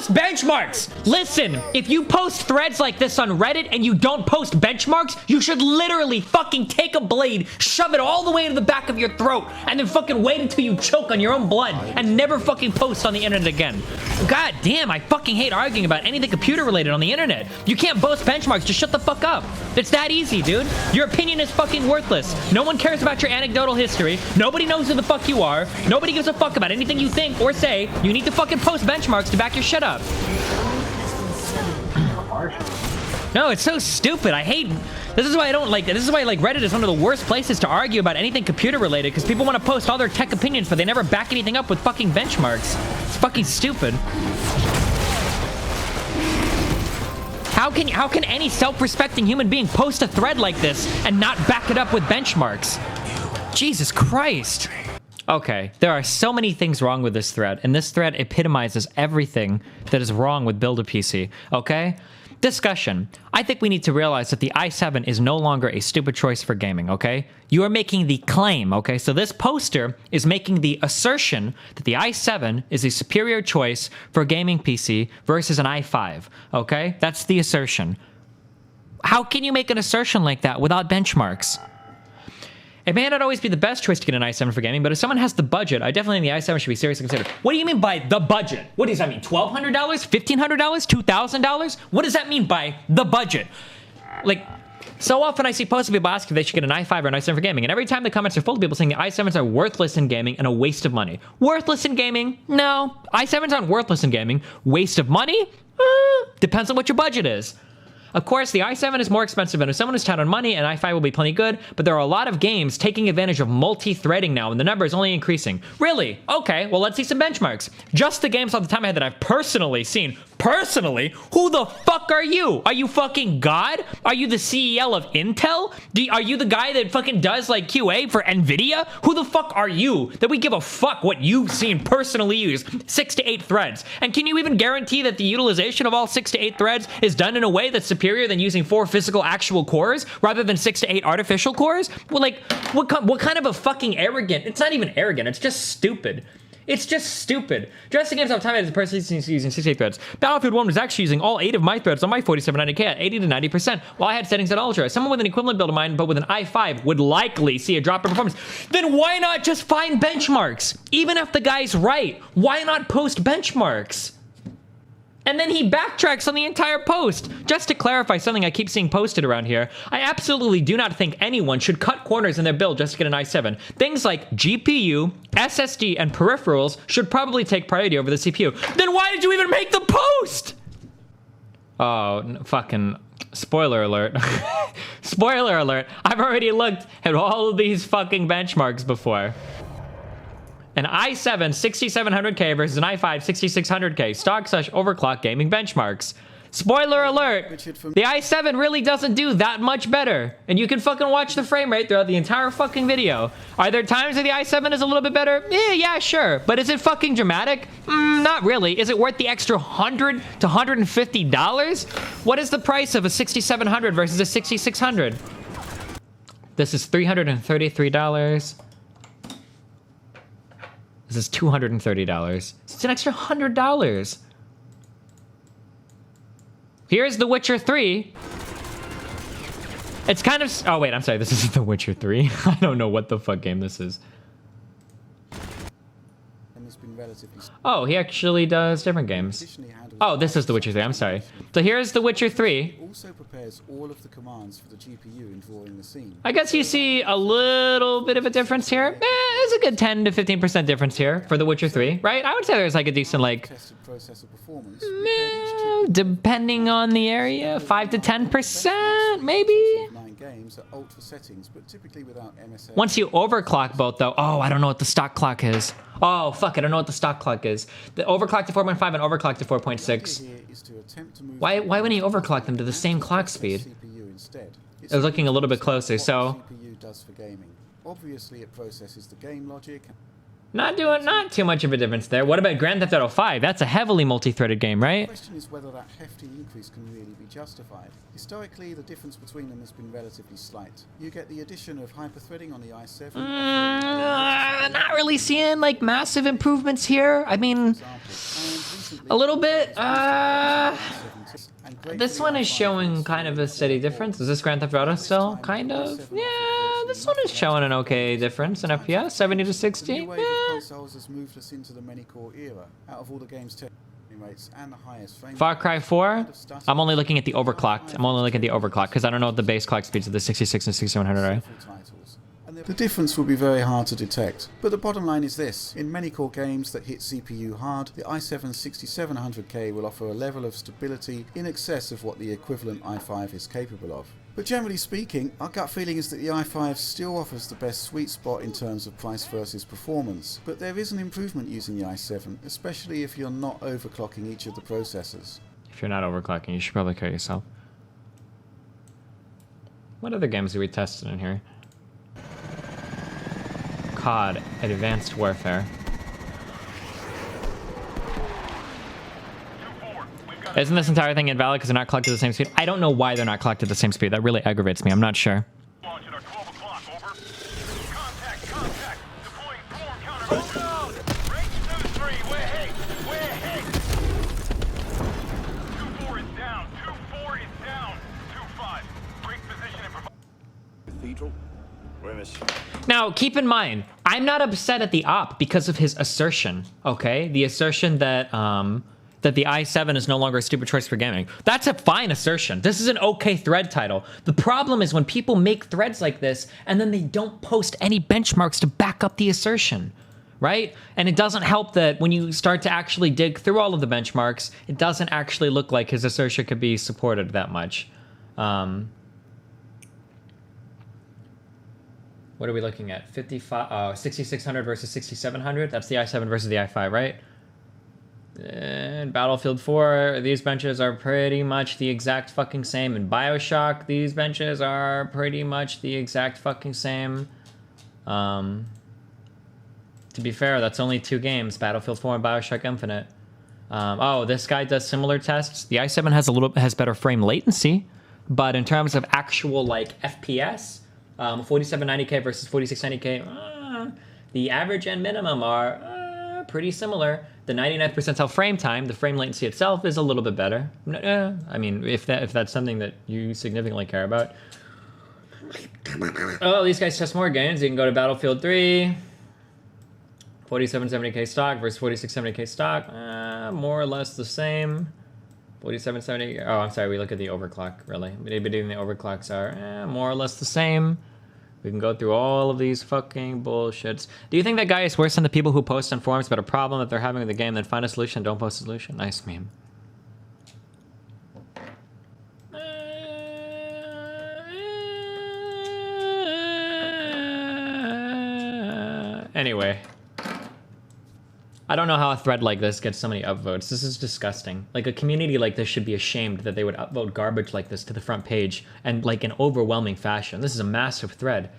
post benchmarks. Listen, if you post threads like this on Reddit and you don't post benchmarks, you should literally fucking take a blade, shove it all the way to the back of your throat, and then fucking wait until you choke on your own blood and never fucking post on the internet again. God damn, I fucking hate arguing about anything computer related on the internet. You can't boast benchmarks, just shut the fuck up. It's that easy, dude. Your opinion is fucking worthless. No one cares about your anecdotal history. Nobody knows who the fuck you are. Nobody gives a fuck about anything you think or say. You need to fucking post benchmarks to back your shit up. No, it's so stupid. I hate... This is why I don't like... This is why, like, Reddit is one of the worst places to argue about anything computer related, because people want to post all their tech opinions, but they never back anything up with fucking benchmarks. It's fucking stupid. How can any self-respecting human being post a thread like this and not back it up with benchmarks? Jesus Christ. Okay, there are so many things wrong with this thread, and this thread epitomizes everything that is wrong with Build a PC, okay? Discussion. I think we need to realize that the i7 is no longer a stupid choice for gaming, okay? You are making the claim, okay? So this poster is making the assertion that the i7 is a superior choice for a gaming PC versus an i5, okay? That's the assertion. How can you make an assertion like that without benchmarks? It may not always be the best choice to get an i7 for gaming, but if someone has the budget, I definitely think the i7 should be seriously considered. What do you mean by the budget? What does that mean? $1,200? $1,500? $2,000? What does that mean by the budget? Like, so often I see posts of people asking if they should get an i5 or an i7 for gaming, and every time the comments are full of people saying the i7s are worthless in gaming and a waste of money. Worthless in gaming? No. i7s aren't worthless in gaming. Waste of money? Depends on what your budget is. Of course, the i7 is more expensive, and if someone is tight on money, an i5 will be plenty good, but there are a lot of games taking advantage of multi-threading now, and the number is only increasing. Really? Okay, well, let's see some benchmarks. Just the games off the top of my head that I've personally seen. Personally? Who the fuck are you? Are you fucking God? Are you the CEO of Intel? Are you the guy that fucking does, like, QA for NVIDIA? Who the fuck are you that we give a fuck what you've seen personally use 6 to 8 threads? And can you even guarantee that the utilization of all 6 to 8 threads is done in a way that's superior than using 4 physical actual cores rather than 6 to 8 artificial cores? Well, like, what kind of a fucking arrogant... It's not even arrogant. It's just stupid. It's just stupid. Just the games off time as a person using 68 threads. Battlefield 1 was actually using all 8 of my threads on my 4790K at 80 to 90%, while I had settings at ultra. Someone with an equivalent build of mine, but with an i5, would likely see a drop in performance. Then why not just find benchmarks? Even if the guy's right, why not post benchmarks? And then he backtracks on the entire post. Just to clarify something I keep seeing posted around here, I absolutely do not think anyone should cut corners in their build just to get an i7. Things like GPU, SSD, and peripherals should probably take priority over the CPU. Then why did you even make the post? Oh, fucking... Spoiler alert. Spoiler alert. I've already looked at all of these fucking benchmarks before. An i7 6700K versus an i5 6600K stock/overclock gaming benchmarks. Spoiler alert, the i7 really doesn't do that much better. And you can fucking watch the frame rate throughout the entire fucking video. Are there times that the i7 is a little bit better? Yeah, sure. But is it fucking dramatic? Not really. Is it worth the extra $100 to $150? What is the price of a 6700 versus a 6600? This is $333. This is $230. It's an extra $100. Here's The Witcher 3. It's kind of... Oh, wait, I'm sorry. This isn't The Witcher 3. I don't know what the fuck game this is. Oh, he actually does different games. Oh, this is The Witcher 3. I'm sorry. So here's The Witcher 3. Also prepares all of the commands for the GPU in drawing the scene. I guess you see a little bit of a difference here. There's a good 10 to 15% difference here for The Witcher 3, right? I would say there's like a decent, like, depending on the area, 5 to 10%, maybe. Games at ultra settings, but typically without MSA. Once you overclock both, though, oh, I don't know what the stock clock is. Oh, fuck, I don't know what the stock clock is. The overclock to 4.5 and overclock to 4.6. Why wouldn't he overclock them to the same clock speed? I was looking a little bit closer, so... Obviously, it processes the game logic. Not too much of a difference there. What about Grand Theft Auto 5? That's a heavily multi-threaded game, right? The question is whether that hefty increase can really be justified. Historically, the difference between them has been relatively slight. You get the addition of hyperthreading on the i7. Not really seeing, like, massive improvements here. I mean, A little bit. This one is showing kind of a steady difference. Is this Grand Theft Auto still? Kind of. Yeah, this one is showing an okay difference in FPS, 70 to 60. The new wave of consoles has moved us into the many-core era. Out of all the games rates and the highest frame Far Cry 4. I'm only looking at the overclocked. I'm only looking at the overclock because I don't know what the base clock speeds of the 66 and 6700 are. The difference will be very hard to detect, but the bottom line is this. In many core games that hit CPU hard, the i7-6700K will offer a level of stability in excess of what the equivalent i5 is capable of. But generally speaking, our gut feeling is that the i5 still offers the best sweet spot in terms of price versus performance, but there is an improvement using the i7, especially if you're not overclocking each of the processors. If you're not overclocking, you should probably kill yourself. What other games do we tested in here? COD, Advanced Warfare. Isn't this entire thing invalid because they're not collected at the same speed? I don't know why they're not collected at the same speed. That really aggravates me. I'm not sure. Now, keep in mind, I'm not upset at the op because of his assertion, okay? The assertion that that the i7 is no longer a stupid choice for gaming. That's a fine assertion. This is an okay thread title. The problem is when people make threads like this and then they don't post any benchmarks to back up the assertion, right? And it doesn't help that when you start to actually dig through all of the benchmarks, it doesn't actually look like his assertion could be supported that much. What are we looking at? 6600 versus 6700. That's the i7 versus the i5, right? In Battlefield 4, these benches are pretty much the exact fucking same. In BioShock, these benches are pretty much the exact fucking same. To be fair, that's only 2 games, Battlefield 4 and BioShock Infinite. Oh, this guy does similar tests. The i7 has better frame latency, but in terms of actual like FPS, 4790K versus 4690K, the average and minimum are pretty similar. The 99th percentile frame time, the frame latency itself, is a little bit better. I mean, if that's something that you significantly care about. Oh, these guys test more games. You can go to Battlefield 3, 4770K stock versus 4670K stock, more or less the same. 4770. Oh, I'm sorry. We look at the overclock. Really, maybe the overclocks are more or less the same. We can go through all of these fucking bullshits. Do you think that guy is worse than the people who post on forums about a problem that they're having with the game, then find a solution, don't post a solution? Nice meme. Anyway. I don't know how a thread like this gets so many upvotes. This is disgusting. Like, a community like this should be ashamed that they would upvote garbage like this to the front page and like in overwhelming fashion. This is a massive thread.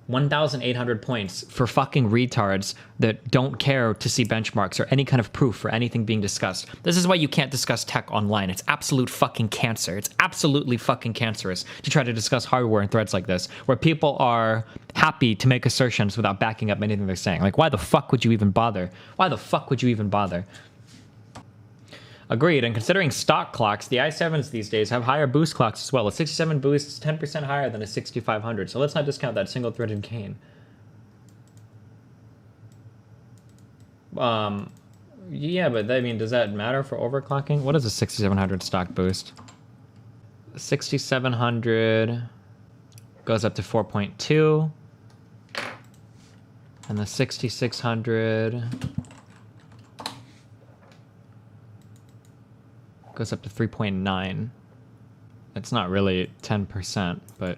1,800 points for fucking retards that don't care to see benchmarks or any kind of proof for anything being discussed. This is why you can't discuss tech online. It's absolute fucking cancer. It's absolutely fucking cancerous to try to discuss hardware in threads like this, where people are happy to make assertions without backing up anything they're saying. Like, why the fuck would you even bother? Why the fuck would you even bother? Agreed, and considering stock clocks, the i7s these days have higher boost clocks as well. A 67 boost is 10% higher than a 6500, so let's not discount that single-threaded gain. Yeah, but I mean, does that matter for overclocking? What is a 6700 stock boost? 6700 goes up to 4.2, and the 6600 goes up to 3.9. It's not really 10%, but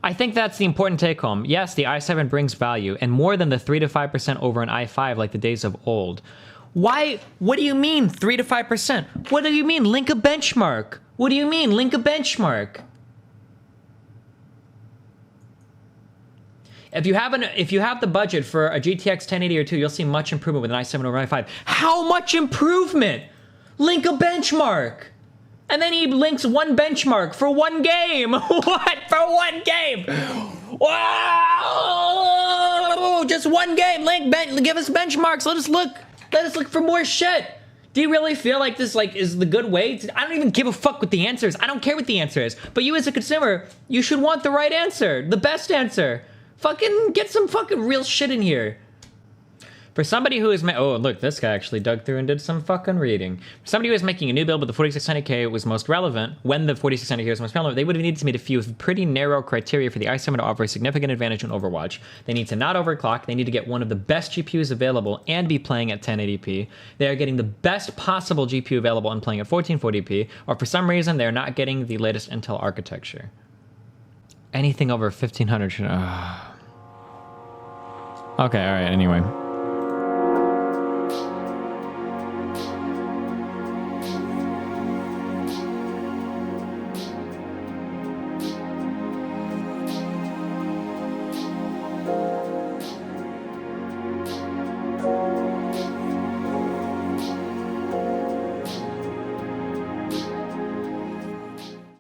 I think that's the important take home. Yes, the i7 brings value, and more than the 3 to 5% over an i5 like the days of old. Why? What do you mean 3 to 5%? What do you mean link a benchmark? What do you mean link a benchmark? If you have the budget for a GTX 1080 or 2, you'll see much improvement with an i7 over i5. How much improvement? Link a benchmark. And then he links one benchmark for one game. What? For one game? Wow! Just one game. Give us benchmarks. Let us look. Let us look for more shit. Do you really feel like this like is the good way? I don't even give a fuck what the answer is. I don't care what the answer is. But you as a consumer, you should want the right answer, the best answer. Fucking get some fucking real shit in here. For somebody who is oh look, this guy actually dug through and did some fucking reading. For somebody who is making a new build, but the 4600K was most relevant, when the 4600K was most relevant, they would have needed to meet a few pretty narrow criteria for the i7 to offer a significant advantage in Overwatch. They need to not overclock, they need to get one of the best GPUs available and be playing at 1080p. They are getting the best possible GPU available and playing at 1440p, or for some reason they're not getting the latest Intel architecture. Anything over 1500 should... Okay, alright, anyway.